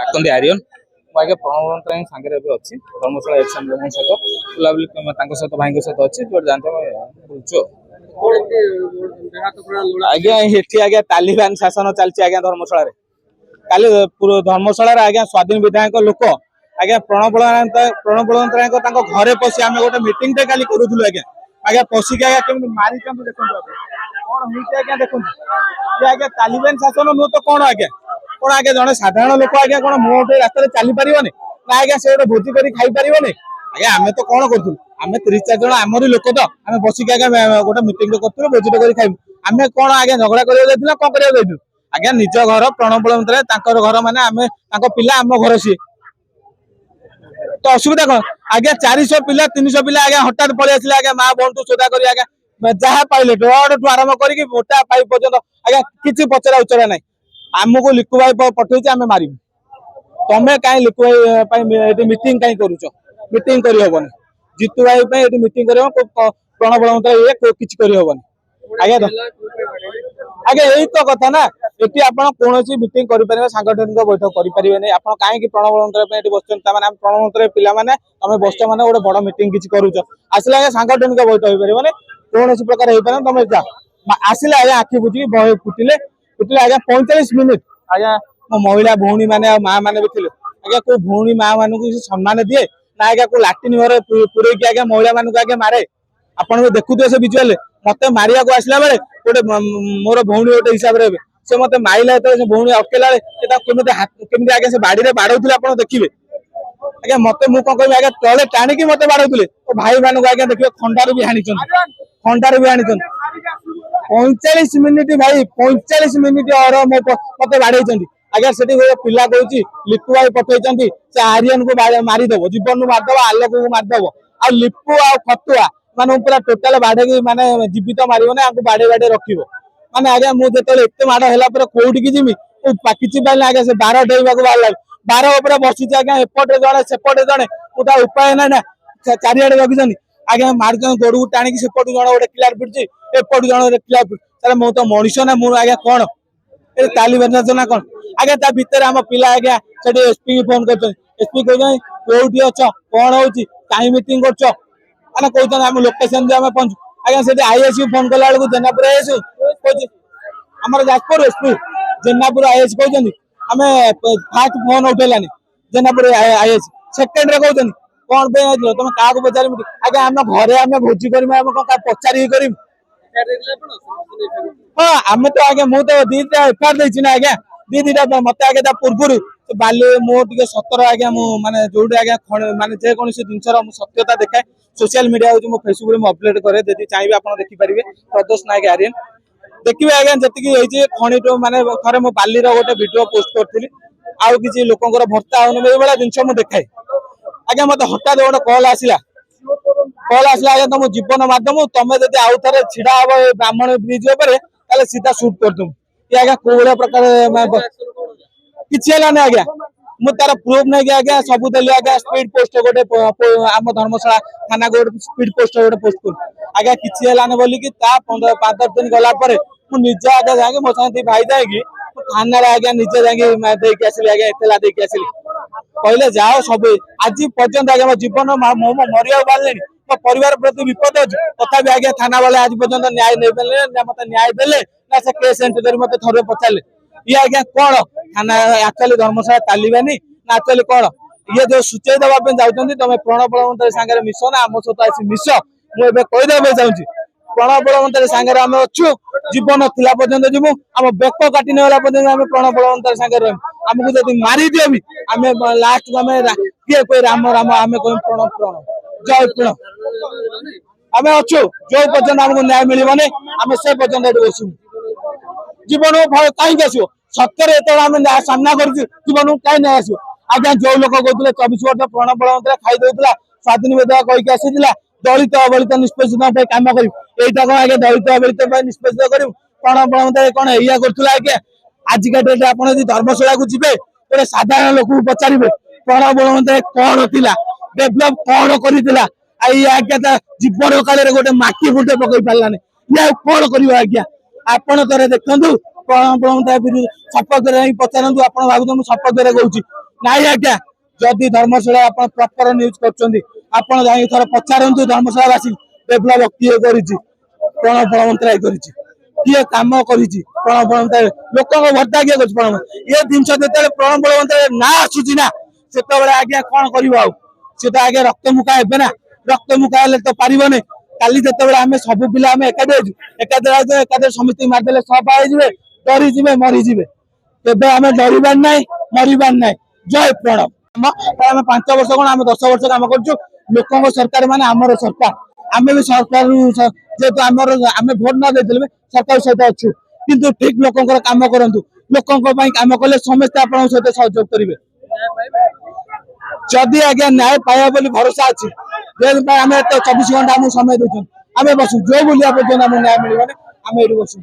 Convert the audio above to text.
ଡାକନ୍ତି ଆରିୟନ। ମୁଁ ଆଜ୍ଞା ପ୍ରଣବନ୍ତରାଙ୍କ ସାଙ୍ଗରେ ଏବେ ଅଛି ଧର୍ମଶାଳା ଏକ୍ସଏମ୍ ଲୋକଙ୍କ ସହିତ ବୁଲାବୁଲି ତାଙ୍କ ସହିତ ଭାଇଙ୍କ ସହିତ ଅଛି ଯୋଉଠି ଜାଣିଛ ବୁଲୁଛୁ। ଆଜ୍ଞା ଏଠି ଆଜ୍ଞା ତାଲିବାନ ଶାସନ ଚାଲିଛି ଆଜ୍ଞା ଧର୍ମଶାଳାରେ। କାଲି ଧର୍ମଶାଳାରେ ଆଜ୍ଞା ସ୍ୱାଧୀନ ବିଧାୟକ ଲୋକ ଆଜ୍ଞା ପ୍ରଣବନ୍ତରାଙ୍କ ତାଙ୍କ ଘରେ ପଶି ଆମେ ଗୋଟେ ମିଟିଂ ଟେ କାଲି କରୁଥିଲୁ ଆଜ୍ଞା। ଆଜ୍ଞା ପଶିକି ଆଜ୍ଞା କେମିତି ମାରିଛନ୍ତି ଦେଖନ୍ତୁ ଆଜ୍ଞା କଣ ହେଇଛି ଆଜ୍ଞା ଦେଖନ୍ତୁ। ଆଜ୍ଞା ତାଲିବାନ ଶାସନ ନୁହଁ ତ କଣ ଆଜ୍ଞା? କଣ ଆଜ୍ଞା ଜଣେ ସାଧାରଣ ଲୋକ ଆଜ୍ଞା କଣ ମୁହଁ ଉଠେଇ ରାସ୍ତାରେ ଚାଲି ପାରିବନି ନା ଆଜ୍ଞା ସେ ଗୋଟେ ଭୋଜି କରି ଖାଇ ପାରିବନି? ଆଜ୍ଞା ଆମେ ତ କଣ କରୁଥିଲୁ ଆମେ 34 ଜଣ ଆମରି ଲୋକ ତ ଆମେ ବସିକି ଆଜ୍ଞା ଗୋଟେ ମିଟିଂ କରୁଥିଲୁ ଭୋଜିଟେ କରି ଖାଇବୁ। ଆମେ କଣ ଆଜ୍ଞା ଝଗଡା କରିବାକୁ ଯାଇଥିଲୁ ନା କଣ କରିବାକୁ ଯାଇଥିଲୁ? ଆଜ୍ଞା ନିଜ ଘର ପ୍ରଣବନ୍ତରା ତାଙ୍କର ଘର ମାନେ ଆମେ ତାଙ୍କ ପିଲା ଆମ ଘର ସିଏ ତ ଅସୁବିଧା କଣ ଆଜ୍ଞା? 400 ପିଲା 300 ପିଲା ଆଜ୍ଞା ହଠାତ୍ ପଳେଇ ଆସିଲେ ଆଜ୍ଞା ମା ବୋଉଠୁ ସୋଦା କରି ଆଜ୍ଞା ଯାହା ପାଇଲେ ରଡଠୁ ଆରମ୍ଭ କରିକି ମୋଟା ପାଇପ ପର୍ଯ୍ୟନ୍ତ ଆଜ୍ଞା କିଛି ପଚରା ଉଚରା ନାହିଁ। ଆମକୁ ଲିକୁ ଭାଇ ପଠେଇଛି ଆମେ ମାରିବୁ। ତମେ କାହିଁ ଲିକୁ ଭାଇ ପାଇଁ ଏଠି ମିଟିଂ କାହିଁ କରୁଛ? ମିଟିଂ କରିହବନି। ଜିତୁ ଭାଇ ପାଇଁ ଏଠି ମିଟିଂ କରିବ ପ୍ରଣବନ୍ତରା ଇଏ କିଛି କରିହବନି ଆଜ୍ଞା। ଆଜ୍ଞା ଏଇ ତ କଥା ନା ଏଠି ଆପଣ କୌଣସି ମିଟିଂ କରିପାରିବେ ସାଂଗଠନିକ ବୈଠକ କରିପାରିବେନି। ଆପଣ କାହିଁକି ପ୍ରଣବନ୍ତରା ପାଇଁ ଏଠି ବସିଛନ୍ତି? ତାମାନେ ଆମେ ପ୍ରଣବନ୍ତରା ପିଲାମାନେ ତମେ ବସିଛ ମାନେ ଗୋଟେ ବଡ ମିଟିଂ କିଛି କରୁଛ ଆସିଲେ ଆଜ୍ଞା ସାଂଗଠନିକ ବୈଠକ ହେଇପାରିବନି କୌଣସି ପ୍ରକାର ହେଇପାରିବନି। ତମେ ଯା ଆସିଲେ ଆଜ୍ଞା ଆଖି ବୁଝିକି ବହେ ଫୁଟିଲେ ଆଜ୍ଞା 45 ମିନିଟ୍ ଆଜ୍ଞା ମୋ ମହିଳା ଭଉଣୀ ମାନେ ଆଉ ମା ମାନେ ବି ଥିଲେ ଆଜ୍ଞା। କୋଉ ଭଉଣୀ ମା ମାନଙ୍କୁ ସମ୍ମାନ ଦିଏ ନା ଆଜ୍ଞା କୋଉ ଲାଟିନ ଘରେ ପୁରେଇକି ଆଜ୍ଞା ମହିଳା ମାନଙ୍କୁ ଆଜ୍ଞା ମାରେ? ଆପଣ ବି ଦେଖୁଥିବେ ସେ ଭିଜୁଆଲରେ ମତେ ମାରିବାକୁ ଆସିଲା ବେଳେ ଗୋଟେ ମୋର ଭଉଣୀ ଗୋଟେ ହିସାବରେ ହେବେ ସେ ମତେ ମାଇଲା ଯେତେବେଳେ ସେ ଭଉଣୀ ଅଟକେଇଲା ବେଳେ ସେ ତାକୁ କେମିତି ଆଜ୍ଞା ସେ ବାଡିରେ ବାଡଉଥିଲେ ଆପଣ ଦେଖିବେ ଆଜ୍ଞା। ମତେ ମୁଁ କଣ କହିବି ଆଜ୍ଞା ତଳେ ଟାଣିକି ମତେ ବାଡଉଥିଲେ ଭାଇ ମାନଙ୍କୁ ଆଜ୍ଞା ଦେଖିବେ ଖଣ୍ଡାରୁ ବି ହାଣିଛନ୍ତି 45 ମିନିଟ୍ ଭାଇ 45 ମିନିଟ୍ ମତେ ବାଡେଇଛନ୍ତି ଆଜ୍ଞା। ସେଠି ଗୋଟେ ପିଲା କହୁଛି ଲିପୁ ଭାଇ ପଠେଇଛନ୍ତି ସେ ଆରିୟନକୁ ମାରିଦବ ଜୀବନରୁ ମାରିଦବ ଆଲୋକକୁ ମାରିଦବ ଆଉ ଲିପୁ ଆଉ ଫତୁଆ ମାନେ ପୁରା ଟୋଟାଲ ବାଡେଇକି ମାନେ ଜୀବିତ ମାରିବନି ଆଙ୍କୁ ବାଡେଇ ବାଡେଇ ରଖିବ ମାନେ ଆଜ୍ଞା। ମୁଁ ଯେତେବେଳେ ଏତେ ମାଡ ହେଲା ପରେ କୋଉଠିକି ଯିବି କିଛି ପାଇଲି ଆଜ୍ଞା। ସେ ବାର ଡେଇବାକୁ ବାହାରିଲା ବାର ଉପରେ ବସିଛି ଆଜ୍ଞା ଏପଟେ ଜଣେ ସେପଟେ ଜଣେ ମୁଁ ତା ଉପାୟ ନାହିଁ ନା ଚାରିଆଡେ ଜଗିଛନ୍ତି ଆଜ୍ଞା। ମାରିଛନ୍ତି ଗୋଡକୁ ଟାଣିକି ସେପଟୁ ଜଣେ ଗୋଟେ କିଲାର ପିଟୁଛି ଏପଟୁ ଜଣେ ଗୋଟେ କିଲାର ପିଟୁଛି ତାହେଲେ ମୁଁ ତ ମଣିଷ ନା ମୁଁ ଆଜ୍ଞା କଣ ଏ ତାଲିବାନ ନା କଣ ଆଜ୍ଞା? ତା ଭିତରେ ଆମ ପିଲା ଆଜ୍ଞା ସେଠି ଏସପି କି ଫୋନ କରୁଛନ୍ତି ଏସପି କହୁଛନ୍ତି କୋଉଠି ଅଛ କଣ ହଉଛି କାହିଁ ମିଟିଂ କରୁଛ ମାନେ କହୁଛନ୍ତି ଆମ ଲୋକେସନ ଯେ ଆମେ ପହଞ୍ଚୁ ଆଜ୍ଞା। ସେଠି ଆଇଏସି ଫୋନ କଲା ବେଳକୁ ଜେନାପୁର ଆଇଏସି କହୁଛି ଆମର ଯାଜପୁର ଏସପି ଜେନାପୁର ଆଇଏସି କହୁଛନ୍ତି ଆମେ ଫାଷ୍ଟ ଫୋନ ଉଠେଇଲାନି ଜେନାପୁର ଆଇଏସି ସେକେଣ୍ଡରେ କହୁଛନ୍ତି କଣ ପାଇଁ ଆସିଲ ତମେ କାହାକୁ ପଚାରିବି ଆଜ୍ଞା? ଆମ ଘରେ ଆମେ ଭୋଜି କରିବୁ ଆମେ କଣ ପଚାରିକି କରିବୁ? ହଁ ଆମେ ତ ଆଜ୍ଞା ମୁଁ ତ ଦିଟା ଏଫଆଇଆର ଦେଇଛି ନା ଆଜ୍ଞା ଦିଟା ମତେ ଆଜ୍ଞା ତା ପୂର୍ବରୁ ବାଲି ମୁଁ ଟିକେ ସତର ଆଜ୍ଞା ମୁଁ ମାନେ ଯୋଉଠି ଆଜ୍ଞା ମାନେ ଯେକୌଣସି ଜିନିଷର ମୁଁ ସତ୍ୟତା ଦେଖାଏ ସୋସିଆଲ ମିଡିଆ ହଉଛି ମୋ ଫେସବୁକରେ ମୁଁ ଅପଲୋଡ କରେ ଯଦି ଚାହିଁବେ ଆପଣ ଦେଖିପାରିବେ ପ୍ରଦୋଷ ନାୟକ ଆରିୟନ ଦେଖିବେ ଆଜ୍ଞା। ଯେତିକି ହେଇଛି ଖଣିଠୁ ମାନେ ଥରେ ମୁଁ ବାଲିର ଗୋଟେ ଭିଡିଓ ପୋଷ୍ଟ କରିଥିଲି ଆଉ କିଛି ଲୋକଙ୍କର ଭର୍ତ୍ତା ହଉନି ଏଇଭଳିଆ ଜିନିଷ ମୁଁ ଦେଖାଏ ଆଜ୍ଞା। ମତେ ହଠାତ୍ ଗୋଟେ କଲ ଆସିଲା ଆଜ୍ଞା ତମ ଜୀବନ ମାଧ୍ୟମ ତମେ ଯଦି ଆଉ ଥରେ ଛିଡା ହବ ବ୍ରାହ୍ମଣ ବ୍ରିଜ ଉପରେ ତାହେଲେ ସିଧା ସୁଟ କରିଦବୁ ଆଜ୍ଞା। କୋଉ ଭଳିଆ ପ୍ରକାର କିଛି ହେଲାନି ଆଜ୍ଞା। ମୁଁ ତାର ପ୍ରୁଫ ନେଇକି ଆଜ୍ଞା ସବୁ ଦେଲି ଆଜ୍ଞା ସ୍ପିଡ ପୋଷ୍ଟ ଗୋଟେ ଆମ ଧର୍ମଶାଳା ଥାନା ଗୋଟେ ସ୍ପିଡ ପୋଷ୍ଟ ଗୋଟେ ପୋଷ୍ଟ କରୁ ଆଜ୍ଞା କିଛି ହେଲାନି ବୋଲିକି ତା 15 ଦିନ ଗଲା ପରେ ମୁଁ ନିଜେ ଆଜ୍ଞା ଯାଇକି ମୋ ସାଙ୍ଗେ ଭାଇ ଯାଇକି ଥାନାରେ ଆଜ୍ଞା ନିଜେ ଯାଇକି ଦେଇକି ଆସିଲି ଆଜ୍ଞା ଏତଲା ଦେଇକି ଆସିଲି କହିଲେ ଯାଅ ସବୁ ଆଜି ପର୍ଯ୍ୟନ୍ତ ଆଜ୍ଞା ମୋ ଜୀବନ ମରିବାକୁ ବାହାରିଲେଣି ମୋ ପରିବାର ପ୍ରତି ବିପଦ ଅଛି ତଥାପି ଆଜ୍ଞା ଥାନା ବାଲା ଆଜି ପର୍ଯ୍ୟନ୍ତ ନ୍ୟାୟ ନେଇପାରିଲେ ନା ମତେ ନ୍ୟାୟ ଦେଲେ ନା ସେ କେସ ଏଣ୍ଟ୍ରି କରି ମତେ ଥରେ ପଚାରିଲେ ଇଏ ଆଜ୍ଞା କଣ ଥାନା ଆକ୍ଚୁଆଲି ଧର୍ମଶାଳା ଚାଲିବାନି ନା ଆକ୍ଚୁଆଲି କଣ ଇଏ ଯୋଉ ସୂଚେଇ ଦେବା ପାଇଁ ଯାଉଛନ୍ତି ତମେ ପ୍ରଣବନ୍ତରା ସାଙ୍ଗରେ ମିଶ ନା ଆମ ସହିତ ଆସି ମିଶ ମୁଁ ଏବେ କହିଦେବା ପାଇଁ ଚାହୁଁଛି ପ୍ରଣବନ୍ତରା ସାଙ୍ଗରେ ଆମେ ଅଛୁ ଜୀବନ ଥିଲା ପର୍ଯ୍ୟନ୍ତ ଯିବୁ ଆମ ବେକ କାଟି ନେଲା ପର୍ଯ୍ୟନ୍ତ ଆମେ ପ୍ରଣବନ୍ତରା ସାଙ୍ଗରେ ରହିବୁ ଆମକୁ ଯଦି ମାରିଦିଅ ବି ଆମେ ଲାଷ୍ଟକୁ ଆମେ କିଏ କହେ ରାମ ରାମ ଆମେ କହିବୁ ପ୍ରଣ ପ୍ରଣ ଜୟ ପ୍ରଣ ଆମେ ଅଛୁ ଯୋଉ ପର୍ଯ୍ୟନ୍ତ ଆମକୁ ନ୍ୟାୟ ମିଳିବନି ଆମେ ସେ ପର୍ଯ୍ୟନ୍ତ ଏଠି ବସିବୁ ଜୀବନକୁ ଭୟ କାହିଁକି ଆସିବ ସତ୍ୟରେ ଯେତେବେଳେ ଆମେ ସାମ୍ନା କରୁଛୁ ଜୀବନକୁ କାହିଁକି ନ୍ୟାୟ ଆସିବ ଆଜ୍ଞା? ଯୋଉ ଲୋକ କହୁଥିଲେ 24 ବର୍ଷ ପ୍ରଣବନ୍ତରା ଖାଇଦଉଥିଲା ସ୍ୱାଧୀନ ବିଧାୟକ କହିକି ଆସିଥିଲା ଦଳିତ ଅବଳିତ ନିଷ୍ପେଷିତ ପାଇଁ କାମ କରିବୁ ଏଇଟା କଣ ଆଜ୍ଞା ଦଳିତ ଅବଳିତ ପାଇଁ ନିଷ୍ପେଷିତ କରିବୁ? ପ୍ରଣବନ୍ତରା କଣ ଏଇଆ କରୁଥିଲା ଆଜ୍ଞା? ଆଜିକା ଡେଟରେ ଆପଣ ଯଦି ଧର୍ମଶାଳାକୁ ଯିବେ ଗୋଟେ ସାଧାରଣ ଲୋକଙ୍କୁ ପଚାରିବେ ପ୍ରଣବନ୍ତରା କଣ ଥିଲା ଡେଭଲପ କଣ କରିଥିଲା ଆଉ ଇଏ ଆଜ୍ଞା ତା ଜୀବନ କାଳରେ ଗୋଟେ ମାଟି ଫୁଟେ ପକେଇ ପାରିଲାନି ଇଏ ଆଉ କଣ କରିବ ଆଜ୍ଞା? ଆପଣ ଥରେ ଦେଖନ୍ତୁ ପ୍ରଣବନ୍ତରା ସପକ୍ଷରେ ହିଁ ପଚାରନ୍ତୁ ଆପଣ ଭାବୁଛନ୍ତି ମୁଁ ସପକ୍ଷରେ କହୁଛି ନାଇଁ ଆଜ୍ଞା ଯଦି ଧର୍ମଶାଳା ଆପଣ ପ୍ରପର ନ୍ୟୁଜ କରୁଛନ୍ତି ଆପଣ ଯାଇ ଥରେ ପଚାରନ୍ତୁ ଧର୍ମଶାଳାବାସୀ ଡେଭଲପ କିଏ କରିଛି କଣ ବଳବନ୍ତରାୟ କରିଛି କିଏ କାମ କରିଛି ପ୍ରଣବ ବଳବନ୍ତରାୟ ଲୋକଙ୍କ ଭର୍ତ୍ତା କିଏ କରିଛି ପ୍ରଣବ ଏ ଜିନିଷ ଯେତେବେଳେ ପ୍ରଣବ ବଳବନ୍ତରାୟ ନା ଆସୁଛି ନା ସେତେବେଳେ ଆଜ୍ଞା କଣ କରିବ ଆଉ ସେ ତ ଆଜ୍ଞା ରକ୍ତମୁଖା ହେବେ ନା ରକ୍ତମୁଖା ହେଲେ ତ ପାରିବନି କାଲି ଯେତେବେଳେ ଆମେ ସବୁ ପିଲା ଆମେ ଏକାଠି ହେଇଛୁ ଏକାଥରେ ସମିତି ମାରିଦେଲେ ସଫା ହେଇଯିବେ ଡରିଯିବେ ମରିଯିବେ ତେବେ ଆମେ ଡରିବାର ନାହିଁ ମରିବାର ନାହିଁ ଜୟ ପ୍ରଣବ ଆମେ 5 ବର୍ଷ କଣ ଆମେ 10 ବର୍ଷ କାମ କରୁଛୁ ଲୋକଙ୍କ ସରକାର ମାନେ ଆମର ସରକାର ଆମେ ବି ସରକାର ଯେହେତୁ ଆମର ଆମେ ଭୋଟ ନ ଦେଇଥିଲେ ସରକାର ସହିତ ଅଛୁ କିନ୍ତୁ ଠିକ ଲୋକଙ୍କର କାମ କରନ୍ତୁ ଲୋକଙ୍କ ପାଇଁ କାମ କଲେ ସମସ୍ତେ ଆପଣଙ୍କ ସହିତ ସହଯୋଗ କରିବେ ଯଦି ଆଜ୍ଞା ନ୍ୟାୟ ପାଇବା ବୋଲି ଭରସା ଅଛି ଆମେ 24 ଘଣ୍ଟା ଆମକୁ ସମୟ ଦଉଛନ୍ତି ଆମେ ବସୁ ଯୋଉ ବୁଲିବା ପର୍ଯ୍ୟନ୍ତ ଆମକୁ ନ୍ୟାୟ ମିଳିବନି ଆମେ ଏଠି ବସୁ